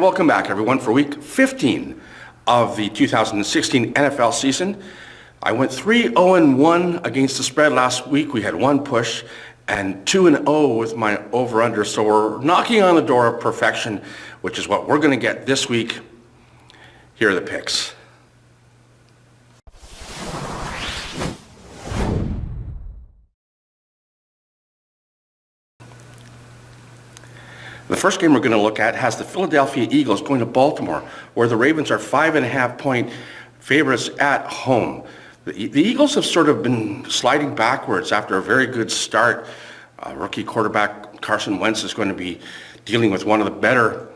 welcome back, everyone, for week 15 of the 2016 NFL season. I went 3-0-1 against the spread last week. We had one push and 2-0 with my over-under. So we're knocking on the door of perfection, which is what we're going to get this week. Here are the picks. The first game we're going to look at has the Philadelphia Eagles going to Baltimore, where the Ravens are 5.5-point favorites at home. The Eagles have sort of been sliding backwards after a very good start. Rookie quarterback Carson Wentz is going to be dealing with one of the better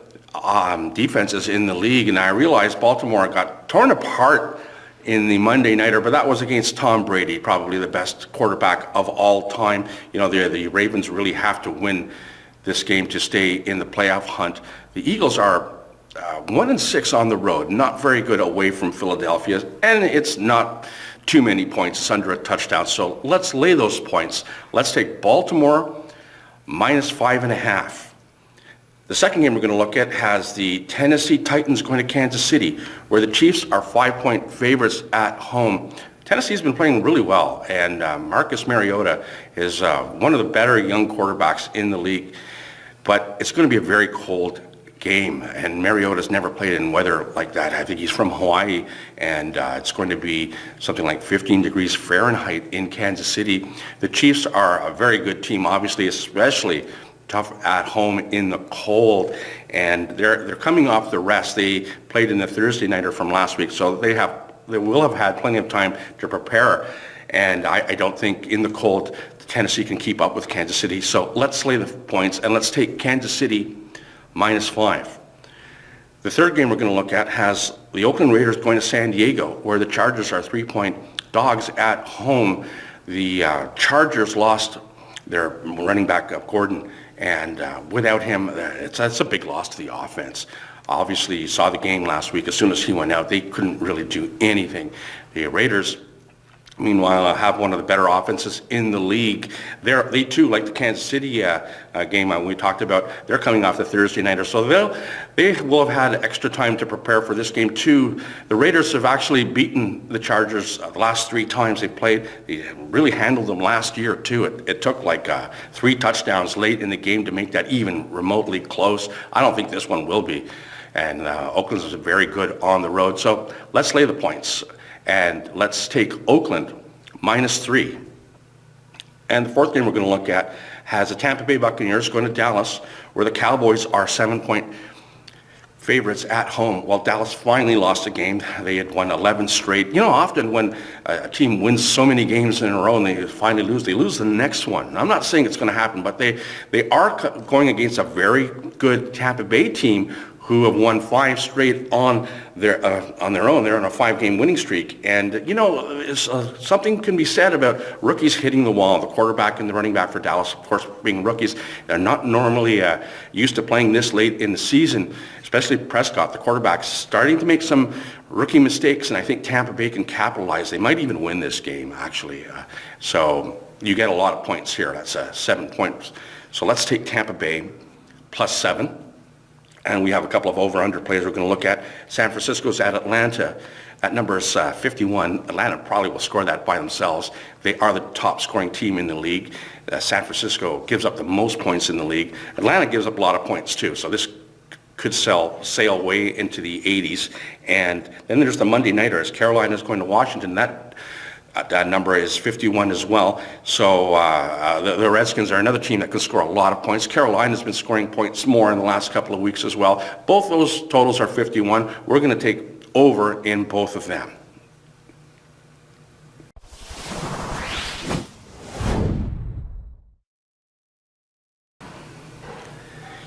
defenses in the league, and I realized Baltimore got torn apart in the Monday Nighter, but that was against Tom Brady, probably the best quarterback of all time. You know, the Ravens really have to win this game to stay in the playoff hunt. The Eagles are 1-6 on the road, not very good away from Philadelphia, and it's not too many points. It's under a touchdown. So let's lay those points. Let's take Baltimore minus 5.5. The second game we're going to look at has the Tennessee Titans going to Kansas City, where the Chiefs are 5-point favorites at home. Tennessee's been playing really well, and Marcus Mariota is one of the better young quarterbacks in the league. But it's going to be a very cold game, and Mariota's never played in weather like that. I think he's from Hawaii, and it's going to be something like 15 degrees Fahrenheit in Kansas City. The Chiefs are a very good team, obviously, especially tough at home in the cold, and they're coming off the rest. They played in the Thursday Nighter from last week, so they will have had plenty of time to prepare, and I don't think in the cold Tennessee can keep up with Kansas City. So let's lay the points, and let's take Kansas City minus 5. The third game we're going to look at has the Oakland Raiders going to San Diego, where the Chargers are 3-point dogs at home. The Chargers lost their running back, Gordon, and without him, it's a big loss to the offense. Obviously, you saw the game last week. As soon as he went out, they couldn't really do anything. The Raiders, meanwhile, have one of the better offenses in the league. They too, like the Kansas City game we talked about, they're coming off the Thursday Nighter, so they will have had extra time to prepare for this game too. The Raiders have actually beaten the Chargers the last 3 times they played. They really handled them last year too. It took like 3 touchdowns late in the game to make that even remotely close. I don't think this one will be. And Oakland is very good on the road. So let's lay the points. And let's take Oakland minus 3. And the fourth game we're going to look at has the Tampa Bay Buccaneers going to Dallas, where the Cowboys are 7-point favorites at home. Well, Dallas finally lost a game. They had won 11 straight. You know, often when a team wins so many games in a row and they finally lose, they lose the next one. I'm not saying it's going to happen, but they are going against a very good Tampa Bay team who have won 5 straight on their own. They're on a 5-game winning streak. And, you know, something can be said about rookies hitting the wall. The quarterback and the running back for Dallas, of course, being rookies, they're not normally used to playing this late in the season, especially Prescott, the quarterback, starting to make some rookie mistakes, and I think Tampa Bay can capitalize. They might even win this game, actually. So you get a lot of points here. That's 7 points. So let's take Tampa Bay plus 7. And we have a couple of over-under plays we're going to look at. San Francisco's at Atlanta at numbers 51. Atlanta probably will score that by themselves. They are the top scoring team in the league. San Francisco gives up the most points in the league. Atlanta gives up a lot of points too. So this could sail way into the 80s. And then there's the Monday Nighter as Carolina's going to Washington. That number is 51 as well. So the Redskins are another team that can score a lot of points. Carolina's been scoring points more in the last couple of weeks as well. Both those totals are 51. We're going to take over in both of them.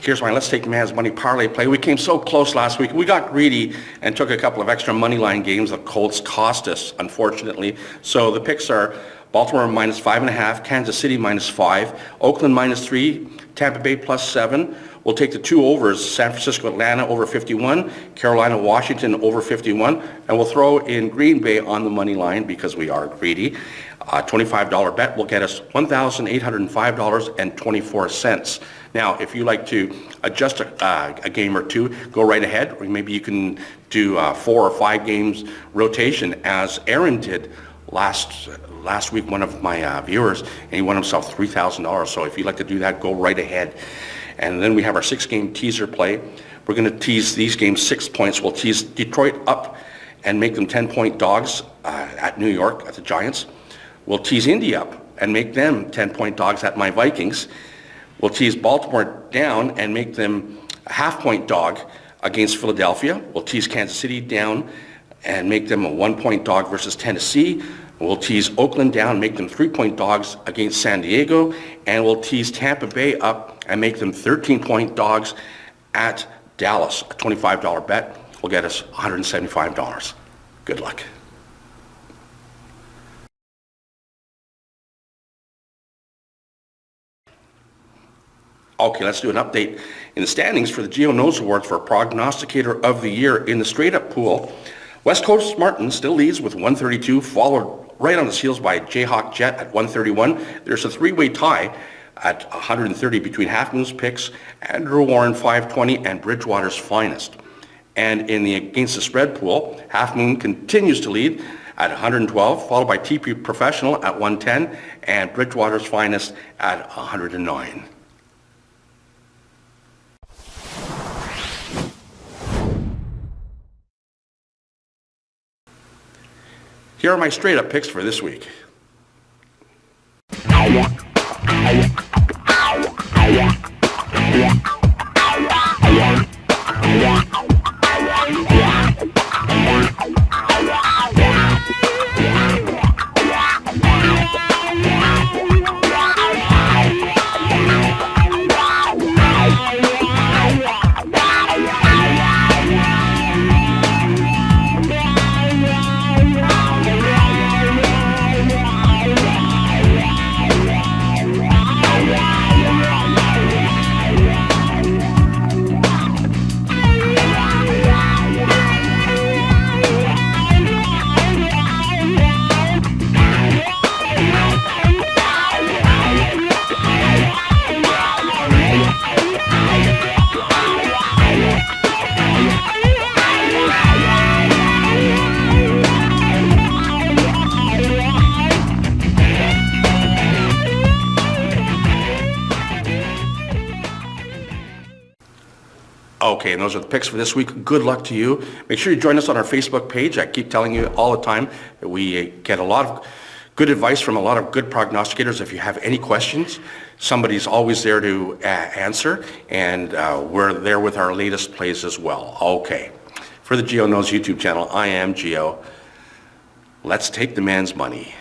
Here's my Let's Take Man's Money parlay play. We came so close last week. We got greedy and took a couple of extra money line games. The Colts cost us, unfortunately. So the picks are Baltimore minus 5.5, Kansas City minus 5, Oakland minus 3, Tampa Bay plus 7. We'll take the 2 overs, San Francisco, Atlanta over 51, Carolina, Washington over 51, and we'll throw in Green Bay on the money line because we are greedy. $25 bet will get us $1,805.24. Now, if you like to adjust a game or two, go right ahead, or maybe you can do 4 or 5 games rotation, as Aaron did last week, one of my viewers, and he won himself $3,000. So if you'd like to do that, go right ahead. And then we have our 6-game teaser play. We're going to tease these games 6 points. We'll tease Detroit up and make them 10-point dogs at New York, at the Giants. We'll tease Indy up and make them 10-point dogs at my Vikings. We'll tease Baltimore down and make them a half-point dog against Philadelphia. We'll tease Kansas City down and make them a 1-point dog versus Tennessee. We'll tease Oakland down, make them 3-point dogs against San Diego. And we'll tease Tampa Bay up and make them 13-point dogs at Dallas. A $25 bet will get us $175. Good luck. Okay, let's do an update in the standings for the gioknows Awards for Prognosticator of the Year. In the straight-up pool, West Coast Martin still leads with 132, followed right on his heels by Jayhawk Jet at 131. There's a 3-way tie at 130 between Half Moon's picks, Andrew Warren 520, and Bridgewater's Finest. And in the against the spread pool, Half Moon continues to lead at 112, followed by TP Professional at 110, and Bridgewater's Finest at 109. Here are my straight-up picks for this week. Okay, and those are the picks for this week. Good luck to you. Make sure you join us on our Facebook page. I keep telling you all the time that we get a lot of good advice from a lot of good prognosticators. If you have any questions, somebody's always there to answer, and we're there with our latest plays as well. Okay, for the gioknows YouTube channel, I am Gio. Let's take the man's money.